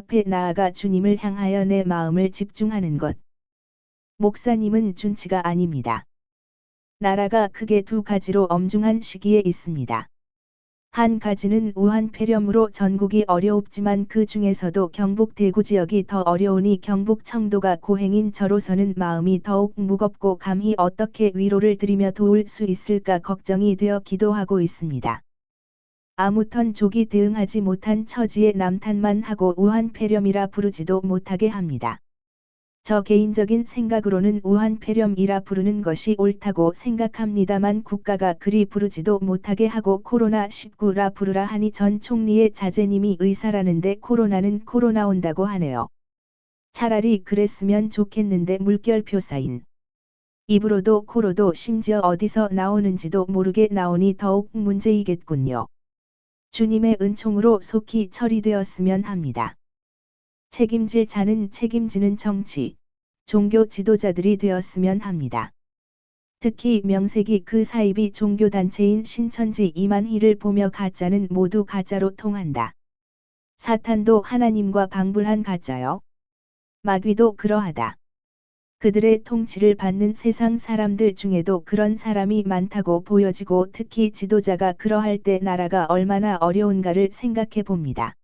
앞에 나아가 주님을 향하여 내 마음을 집중하는 것. 목사님은 준치가 아닙니다. 나라가 크게 두 가지로 엄중한 시기에 있습니다. 한 가지는 우한 폐렴으로 전국이 어려웁지만 그 중에서도 경북 대구 지역이 더 어려우니 경북 청도가 고행인 저로서는 마음이 더욱 무겁고 감히 어떻게 위로를 드리며 도울 수 있을까 걱정이 되어 기도하고 있습니다. 아무튼 족이 대응하지 못한 처지에 남탓만 하고 우한 폐렴이라 부르지도 못하게 합니다. 저 개인적인 생각으로는 우한 폐렴이라 부르는 것이 옳다고 생각합니다만 국가가 그리 부르지도 못하게 하고 코로나19라 부르라 하니 전 총리의 자제님이 의사라는데 코로나는 코로나 온다고 하네요. 차라리 그랬으면 좋겠는데 물결표 사인. 입으로도 코로도 심지어 어디서 나오는지도 모르게 나오니 더욱 문제이겠군요. 주님의 은총으로 속히 처리되었으면 합니다. 책임질 자는 책임지는 정치, 종교 지도자들이 되었으면 합니다. 특히 명색이 그 사입이 종교단체인 신천지 이만희를 보며 가짜는 모두 가짜로 통한다. 사탄도 하나님과 방불한 가짜요. 마귀도 그러하다. 그들의 통치를 받는 세상 사람들 중에도 그런 사람이 많다고 보여지고 특히 지도자가 그러할 때 나라가 얼마나 어려운가를 생각해 봅니다.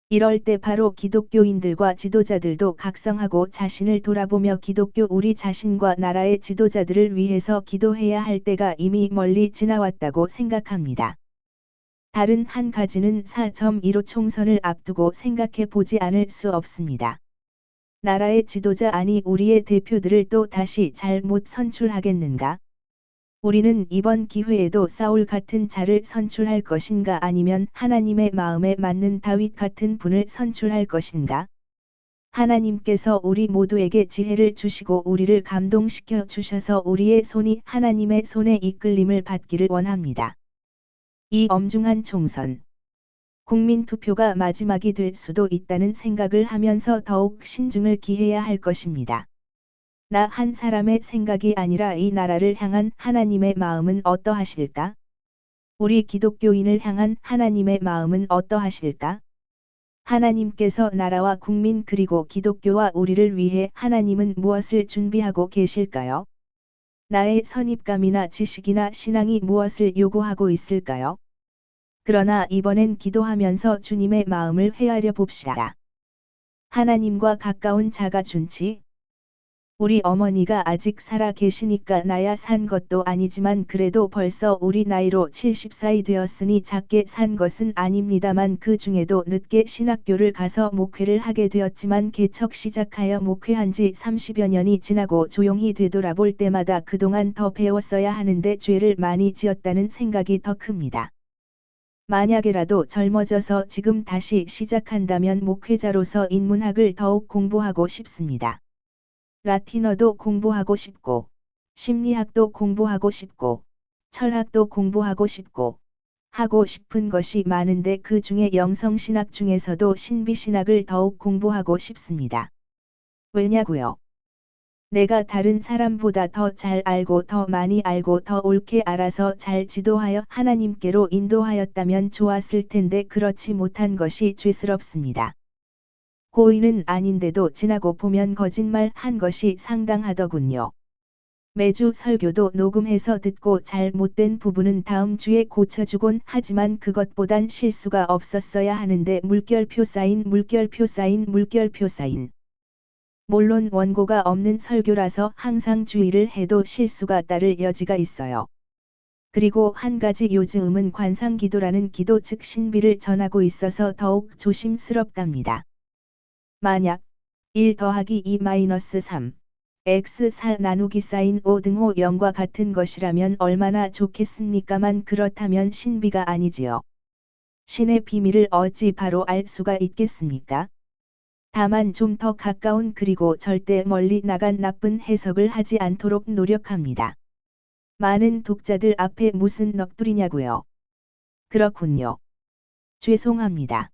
이럴 때 바로 기독교인들과 지도자들도 각성하고 자신을 돌아보며 기독교 우리 자신과 나라의 지도자들을 위해서 기도해야 할 때가 이미 멀리 지나왔다고 생각합니다. 다른 한 가지는 4.15 총선을 앞두고 생각해 보지 않을 수 없습니다. 나라의 지도자 아니 우리의 대표들을 또 다시 잘못 선출하겠는가? 우리는 이번 기회에도 사울 같은 자를 선출할 것인가 아니면 하나님의 마음에 맞는 다윗 같은 분을 선출할 것인가? 하나님께서 우리 모두에게 지혜를 주시고 우리를 감동시켜 주셔서 우리의 손이 하나님의 손에 이끌림을 받기를 원합니다. 이 엄중한 총선. 국민투표가 마지막이 될 수도 있다는 생각을 하면서 더욱 신중을 기해야 할 것입니다. 나 한 사람의 생각이 아니라 이 나라를 향한 하나님의 마음은 어떠하실까? 우리 기독교인을 향한 하나님의 마음은 어떠하실까? 하나님께서 나라와 국민 그리고 기독교와 우리를 위해 하나님은 무엇을 준비하고 계실까요? 나의 선입감이나 지식이나 신앙이 무엇을 요구하고 있을까요? 그러나 이번엔 기도하면서 주님의 마음을 헤아려 봅시다. 하나님과 가까운 자가 준치? 우리 어머니가 아직 살아 계시니까 나야 산 것도 아니지만 그래도 벌써 우리 나이로 70살 되었으니 작게 산 것은 아닙니다만 그 중에도 늦게 신학교를 가서 목회를 하게 되었지만 개척 시작하여 목회한 지 30여 년이 지나고 조용히 되돌아볼 때마다 그동안 더 배웠어야 하는데 죄를 많이 지었다는 생각이 더 큽니다. 만약에라도 젊어져서 지금 다시 시작한다면 목회자로서 인문학을 더욱 공부하고 싶습니다. 라틴어도 공부하고 싶고, 심리학도 공부하고 싶고, 철학도 공부하고 싶고, 하고 싶은 것이 많은데 그 중에 영성신학 중에서도 신비신학을 더욱 공부하고 싶습니다. 왜냐고요? 내가 다른 사람보다 더 잘 알고 더 많이 알고 더 옳게 알아서 잘 지도하여 하나님께로 인도하였다면 좋았을 텐데 그렇지 못한 것이 죄스럽습니다. 고의는 아닌데도 지나고 보면 거짓말 한 것이 상당하더군요. 매주 설교도 녹음해서 듣고 잘못된 부분은 다음 주에 고쳐주곤 하지만 그것보단 실수가 없었어야 하는데 물결표 사인 물결표 사인 물결표 사인. 물론 원고가 없는 설교라서 항상 주의를 해도 실수가 따를 여지가 있어요. 그리고 한 가지 요즘은 관상기도라는 기도 즉 신비를 전하고 있어서 더욱 조심스럽답니다. 만약 1 더하기 2-3 x 4 나누기 사인 5 등호 0과 같은 것이라면 얼마나 좋겠습니까만 그렇다면 신비가 아니지요. 신의 비밀을 어찌 바로 알 수가 있겠습니까? 다만 좀 더 가까운 그리고 절대 멀리 나간 나쁜 해석을 하지 않도록 노력합니다. 많은 독자들 앞에 무슨 넋두리냐고요. 그렇군요. 죄송합니다.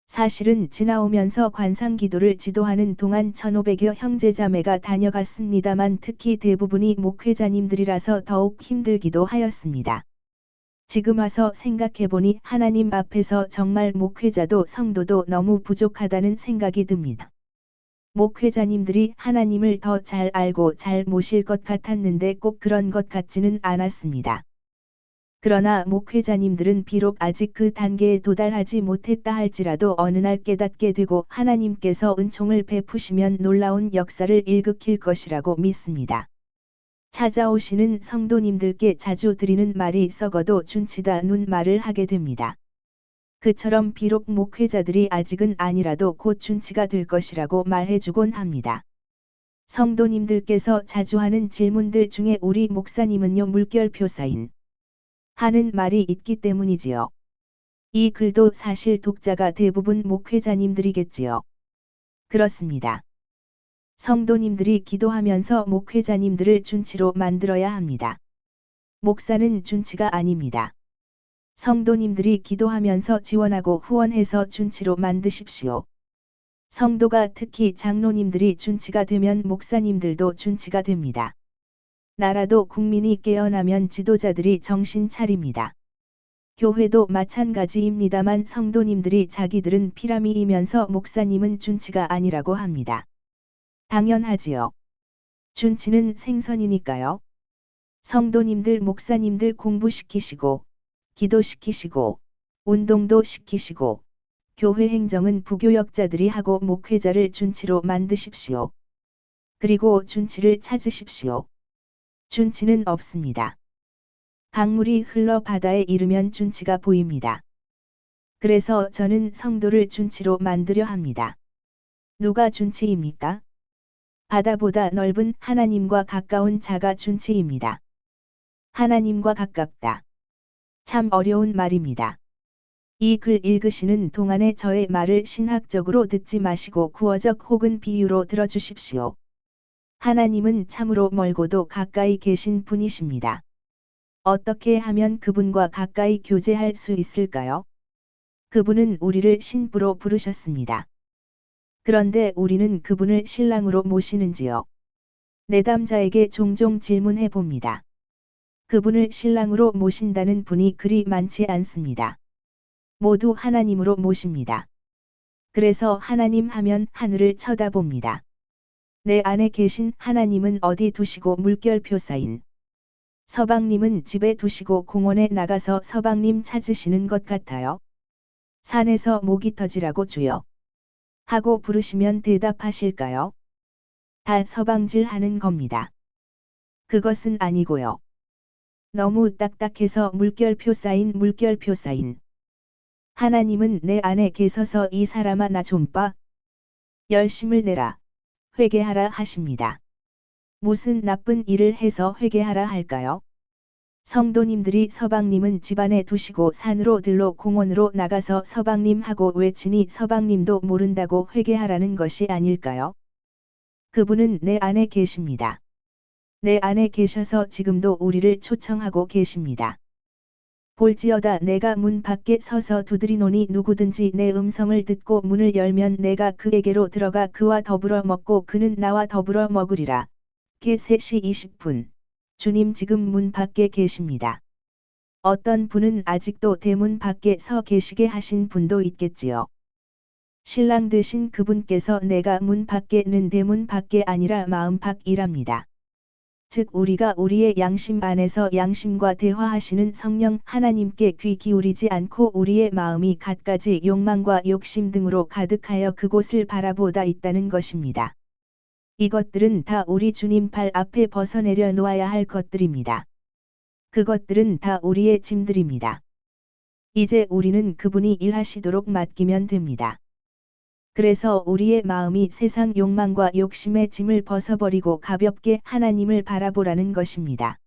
사실은 지나오면서 관상기도를 지도하는 동안 1500여 형제자매가 다녀갔습니다만 특히 대부분이 목회자님들이라서 더욱 힘들기도 하였습니다. 지금 와서 생각해보니 하나님 앞에서 정말 목회자도 성도도 너무 부족하다는 생각이 듭니다. 목회자님들이 하나님을 더 잘 알고 잘 모실 것 같았는데 꼭 그런 것 같지는 않았습니다. 그러나 목회자님들은 비록 아직 그 단계에 도달하지 못했다 할지라도 어느 날 깨닫게 되고 하나님께서 은총을 베푸시면 놀라운 역사를 일으킬 것이라고 믿습니다. 찾아오시는 성도님들께 자주 드리는 말이 썩어도 준치다 눈 말을 하게 됩니다. 그처럼 비록 목회자들이 아직은 아니라도 곧 준치가 될 것이라고 말해주곤 합니다. 성도님들께서 자주 하는 질문들 중에 우리 목사님은요 물결표사인 하는 말이 있기 때문이지요. 이 글도 사실 독자가 대부분 목회자님들이겠지요. 그렇습니다. 성도님들이 기도하면서 목회자님들을 준치로 만들어야 합니다. 목사는 준치가 아닙니다. 성도님들이 기도하면서 지원하고 후원해서 준치로 만드십시오. 성도가 특히 장로님들이 준치가 되면 목사님들도 준치가 됩니다. 나라도 국민이 깨어나면 지도자들이 정신 차립니다. 교회도 마찬가지입니다만 성도님들이 자기들은 피라미이면서 목사님은 준치가 아니라고 합니다. 당연하지요. 준치는 생선이니까요. 성도님들 목사님들 공부시키시고 기도시키시고 운동도 시키시고 교회 행정은 부교역자들이 하고 목회자를 준치로 만드십시오. 그리고 준치를 찾으십시오. 준치는 없습니다. 강물이 흘러 바다에 이르면 준치가 보입니다. 그래서 저는 성도를 준치로 만들려 합니다. 누가 준치입니까? 바다보다 넓은 하나님과 가까운 자가 준치입니다. 하나님과 가깝다. 참 어려운 말입니다. 이 글 읽으시는 동안에 저의 말을 신학적으로 듣지 마시고 구어적 혹은 비유로 들어주십시오. 하나님은 참으로 멀고도 가까이 계신 분이십니다. 어떻게 하면 그분과 가까이 교제할 수 있을까요? 그분은 우리를 신부로 부르셨습니다. 그런데 우리는 그분을 신랑으로 모시는지요? 내담자에게 종종 질문해 봅니다. 그분을 신랑으로 모신다는 분이 그리 많지 않습니다. 모두 하나님으로 모십니다. 그래서 하나님 하면 하늘을 쳐다봅니다. 내 안에 계신 하나님은 어디 두시고 물결표사인 서방님은 집에 두시고 공원에 나가서 서방님 찾으시는 것 같아요. 산에서 모기 터지라고 주여 하고 부르시면 대답하실까요? 다 서방질 하는 겁니다. 그것은 아니고요. 너무 딱딱해서 물결표사인 하나님은 내 안에 계셔서 이 사람아 나 좀 봐. 열심을 내라. 회개하라 하십니다. 무슨 나쁜 일을 해서 회개하라 할까요? 성도님들이 서방님은 집안에 두시고 산으로 들러 공원으로 나가서 서방님 하고 외치니 서방님도 모른다고 회개하라는 것이 아닐까요? 그분은 내 안에 계십니다. 내 안에 계셔서 지금도 우리를 초청하고 계십니다. 볼지어다 내가 문 밖에 서서 두드리노니 누구든지 내 음성을 듣고 문을 열면 내가 그에게로 들어가 그와 더불어 먹고 그는 나와 더불어 먹으리라. 개 3시 20분. 주님 지금 문 밖에 계십니다. 어떤 분은 아직도 대문 밖에 서 계시게 하신 분도 있겠지요. 신랑 되신 그분께서 내가 문 밖에는 대문 밖에 아니라 마음 밖이랍니다. 즉 우리가 우리의 양심 안에서 양심과 대화하시는 성령 하나님께 귀 기울이지 않고 우리의 마음이 갖가지 욕망과 욕심 등으로 가득하여 그곳을 바라보다 있다는 것입니다. 이것들은 다 우리 주님 발 앞에 벗어내려 놓아야 할 것들입니다. 그것들은 다 우리의 짐들입니다. 이제 우리는 그분이 일하시도록 맡기면 됩니다. 그래서 우리의 마음이 세상 욕망과 욕심의 짐을 벗어버리고 가볍게 하나님을 바라보라는 것입니다.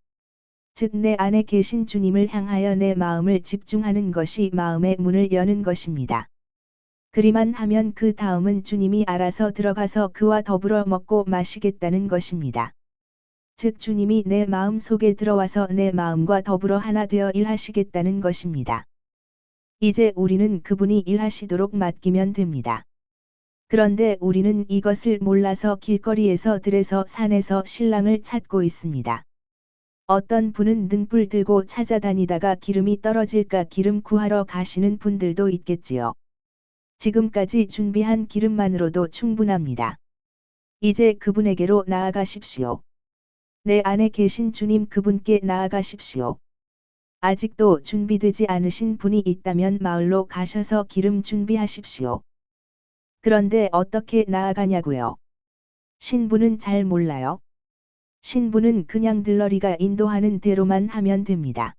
즉 내 안에 계신 주님을 향하여 내 마음을 집중하는 것이 마음의 문을 여는 것입니다. 그리만 하면 그 다음은 주님이 알아서 들어가서 그와 더불어 먹고 마시겠다는 것입니다. 즉 주님이 내 마음 속에 들어와서 내 마음과 더불어 하나 되어 일하시겠다는 것입니다. 이제 우리는 그분이 일하시도록 맡기면 됩니다. 그런데 우리는 이것을 몰라서 길거리에서 들에서 산에서 신랑을 찾고 있습니다. 어떤 분은 등불 들고 찾아다니다가 기름이 떨어질까 기름 구하러 가시는 분들도 있겠지요. 지금까지 준비한 기름만으로도 충분합니다. 이제 그분에게로 나아가십시오. 내 안에 계신 주님 그분께 나아가십시오. 아직도 준비되지 않으신 분이 있다면 마을로 가셔서 기름 준비하십시오. 그런데 어떻게 나아가냐고요? 신부는 잘 몰라요. 신부는 그냥 들러리가 인도하는 대로만 하면 됩니다.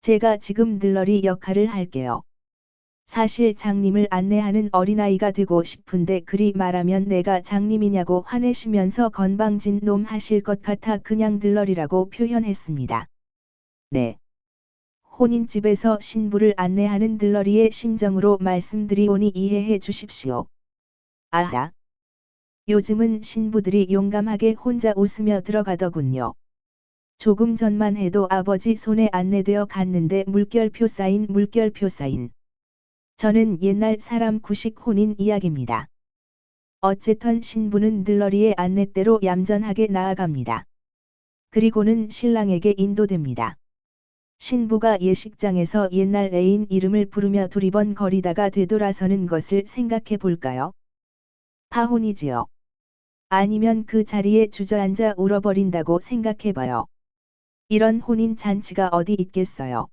제가 지금 들러리 역할을 할게요. 사실 장님을 안내하는 어린아이가 되고 싶은데 그리 말하면 내가 장님이냐고 화내시면서 건방진 놈 하실 것 같아 그냥 들러리라고 표현했습니다. 네. 혼인집에서 신부를 안내하는 들러리의 심정으로 말씀드리오니 이해해 주십시오. 아하. 요즘은 신부들이 용감하게 혼자 웃으며 들어가더군요. 조금 전만 해도 아버지 손에 안내되어 갔는데 물결표 사인. 저는 옛날 사람 구식 혼인 이야기입니다. 어쨌든 신부는 들러리의 안내대로 얌전하게 나아갑니다. 그리고는 신랑에게 인도됩니다. 신부가 예식장에서 옛날 애인 이름을 부르며 두리번거리다가 되돌아서는 것을 생각해 볼까요? 파혼이지요. 아니면 그 자리에 주저앉아 울어버린다고 생각해봐요. 이런 혼인 잔치가 어디 있겠어요.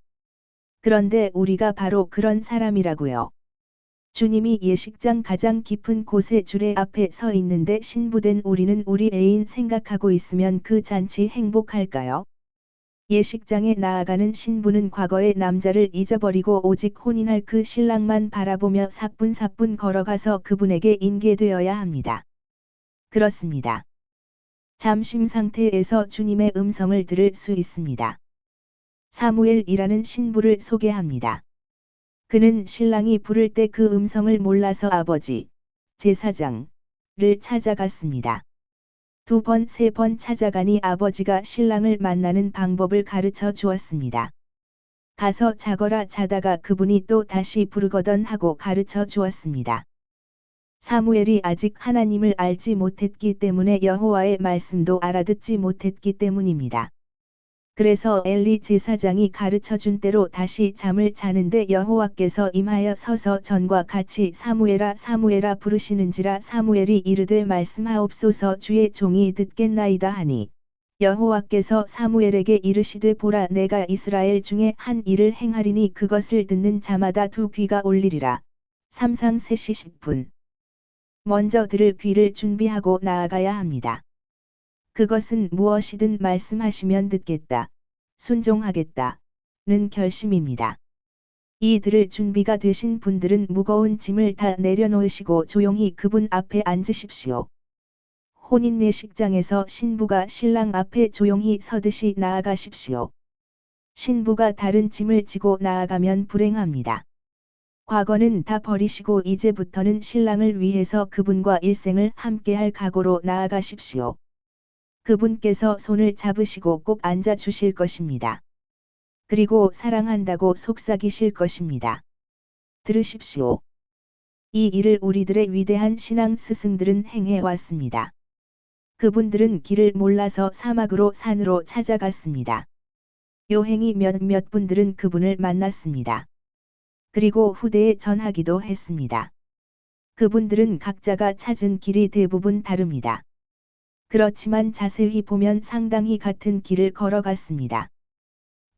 그런데 우리가 바로 그런 사람이라고요. 주님이 예식장 가장 깊은 곳에 주례 앞에 서 있는데 신부된 우리는 우리 애인 생각하고 있으면 그 잔치 행복할까요? 예식장에 나아가는 신부는 과거의 남자를 잊어버리고 오직 혼인할 그 신랑만 바라보며 사뿐사뿐 걸어가서 그분에게 인계되어야 합니다. 그렇습니다. 잠심 상태에서 주님의 음성을 들을 수 있습니다. 사무엘이라는 신부를 소개합니다. 그는 신랑이 부를 때 그 음성을 몰라서 아버지, 제사장을 찾아갔습니다. 2번, 3번 찾아가니 아버지가 신랑을 만나는 방법을 가르쳐 주었습니다. 가서 자거라 자다가 그분이 또 다시 부르거든 하고 가르쳐 주었습니다. 사무엘이 아직 하나님을 알지 못했기 때문에 여호와의 말씀도 알아듣지 못했기 때문입니다. 그래서 엘리 제사장이 가르쳐준 대로 다시 잠을 자는데 여호와께서 임하여 서서 전과 같이 사무엘아 사무엘아 부르시는지라 사무엘이 이르되 말씀하옵소서 주의 종이 듣겠나이다 하니 여호와께서 사무엘에게 이르시되 보라 내가 이스라엘 중에 한 일을 행하리니 그것을 듣는 자마다 두 귀가 올리리라. 3상 3시 10분. 먼저 들을 귀를 준비하고 나아가야 합니다. 그것은 무엇이든 말씀하시면 듣겠다, 순종하겠다, 는 결심입니다. 이 들을 준비가 되신 분들은 무거운 짐을 다 내려놓으시고 조용히 그분 앞에 앉으십시오. 혼인 예식장에서 신부가 신랑 앞에 조용히 서듯이 나아가십시오. 신부가 다른 짐을 지고 나아가면 불행합니다. 과거는 다 버리시고 이제부터는 신랑을 위해서 그분과 일생을 함께할 각오로 나아가십시오. 그분께서 손을 잡으시고 꼭 앉아 주실 것입니다. 그리고 사랑한다고 속삭이실 것입니다. 들으십시오. 이 일을 우리들의 위대한 신앙 스승들은 행해 왔습니다. 그분들은 길을 몰라서 사막으로 산으로 찾아갔습니다. 요행이 몇몇 분들은 그분을 만났습니다. 그리고 후대에 전하기도 했습니다. 그분들은 각자가 찾은 길이 대부분 다릅니다. 그렇지만 자세히 보면 상당히 같은 길을 걸어갔습니다.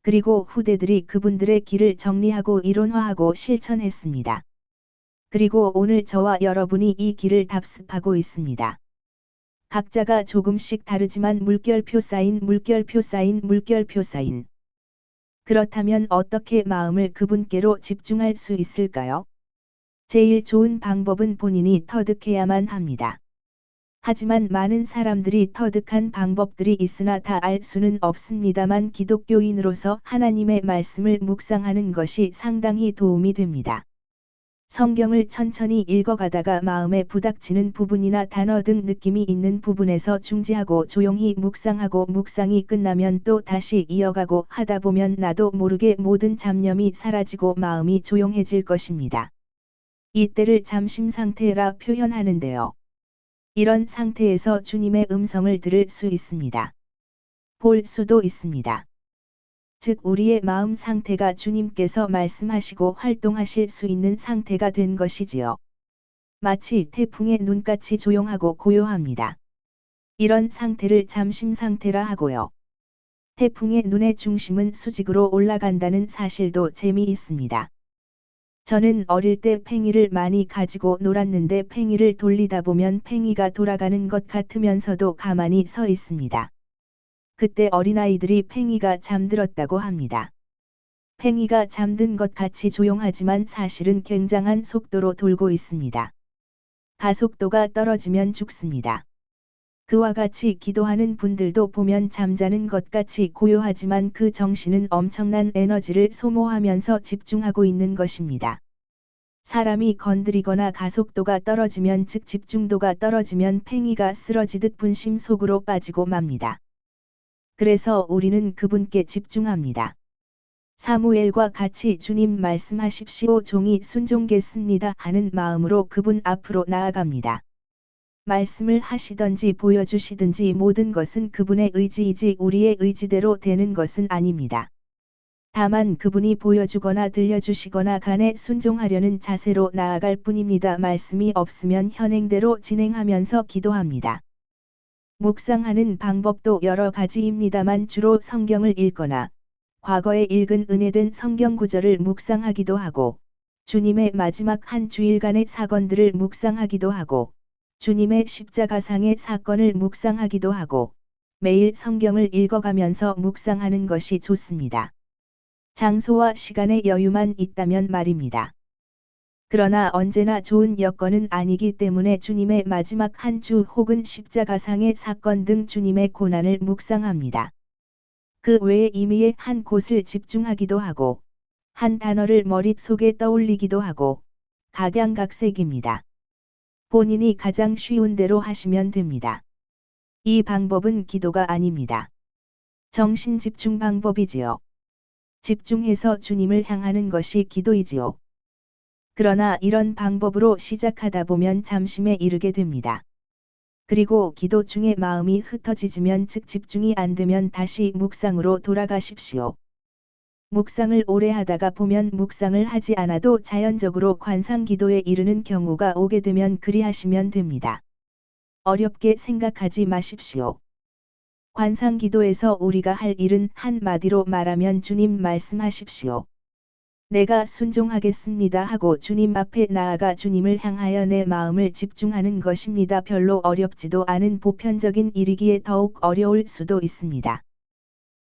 그리고 후대들이 그분들의 길을 정리하고 이론화하고 실천했습니다. 그리고 오늘 저와 여러분이 이 길을 답습하고 있습니다. 각자가 조금씩 다르지만 물결표 사인. 그렇다면 어떻게 마음을 그분께로 집중할 수 있을까요? 제일 좋은 방법은 본인이 터득해야만 합니다. 하지만 많은 사람들이 터득한 방법들이 있으나 다 알 수는 없습니다만 기독교인으로서 하나님의 말씀을 묵상하는 것이 상당히 도움이 됩니다. 성경을 천천히 읽어가다가 마음에 부닥치는 부분이나 단어 등 느낌이 있는 부분에서 중지하고 조용히 묵상하고 묵상이 끝나면 또 다시 이어가고 하다 보면 나도 모르게 모든 잡념이 사라지고 마음이 조용해질 것입니다. 이때를 잠심 상태라 표현하는데요. 이런 상태에서 주님의 음성을 들을 수 있습니다. 볼 수도 있습니다. 즉 우리의 마음 상태가 주님께서 말씀하시고 활동하실 수 있는 상태가 된 것이지요. 마치 태풍의 눈같이 조용하고 고요합니다. 이런 상태를 잠심 상태라 하고요. 태풍의 눈의 중심은 수직으로 올라간다는 사실도 재미있습니다. 저는 어릴 때 팽이를 많이 가지고 놀았는데 팽이를 돌리다 보면 팽이가 돌아가는 것 같으면서도 가만히 서 있습니다. 그때 어린아이들이 팽이가 잠들었다고 합니다. 팽이가 잠든 것 같이 조용하지만 사실은 굉장한 속도로 돌고 있습니다. 가속도가 떨어지면 죽습니다. 그와 같이 기도하는 분들도 보면 잠자는 것 같이 고요하지만 그 정신은 엄청난 에너지를 소모하면서 집중하고 있는 것입니다. 사람이 건드리거나 가속도가 떨어지면 즉 집중도가 떨어지면 팽이가 쓰러지듯 분심 속으로 빠지고 맙니다. 그래서 우리는 그분께 집중합니다. 사무엘과 같이 주님 말씀하십시오 종이 순종겠습니다 하는 마음으로 그분 앞으로 나아갑니다. 말씀을 하시든지 보여주시든지 모든 것은 그분의 의지이지 우리의 의지대로 되는 것은 아닙니다. 다만 그분이 보여주거나 들려주시거나 간에 순종하려는 자세로 나아갈 뿐입니다. 말씀이 없으면 현행대로 진행하면서 기도합니다. 묵상하는 방법도 여러 가지입니다만 주로 성경을 읽거나 과거에 읽은 은혜된 성경 구절을 묵상하기도 하고 주님의 마지막 한 주일간의 사건들을 묵상하기도 하고 주님의 십자가상의 사건을 묵상하기도 하고 매일 성경을 읽어가면서 묵상하는 것이 좋습니다. 장소와 시간의 여유만 있다면 말입니다. 그러나 언제나 좋은 여건은 아니기 때문에 주님의 마지막 한 주 혹은 십자가상의 사건 등 주님의 고난을 묵상합니다. 그 외에 임의의 한 곳을 집중하기도 하고 한 단어를 머릿속에 떠올리기도 하고 각양각색입니다. 본인이 가장 쉬운 대로 하시면 됩니다. 이 방법은 기도가 아닙니다. 정신 집중 방법이지요. 집중해서 주님을 향하는 것이 기도이지요. 그러나 이런 방법으로 시작하다 보면 잠심에 이르게 됩니다. 그리고 기도 중에 마음이 흩어지면 즉 집중이 안 되면 다시 묵상으로 돌아가십시오. 묵상을 오래 하다가 보면 묵상을 하지 않아도 자연적으로 관상 기도에 이르는 경우가 오게 되면 그리하시면 됩니다. 어렵게 생각하지 마십시오. 관상 기도에서 우리가 할 일은 한마디로 말하면 주님 말씀하십시오. 내가 순종하겠습니다 하고 주님 앞에 나아가 주님을 향하여 내 마음을 집중하는 것입니다. 별로 어렵지도 않은 보편적인 일이기에 더욱 어려울 수도 있습니다.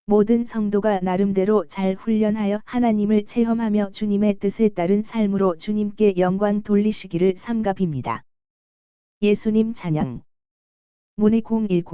모든 성도가 나름대로 잘 훈련하여 하나님을 체험하며 주님의 뜻에 따른 삶으로 주님께 영광 돌리시기를 삼갑입니다. 예수님 찬양 문의 010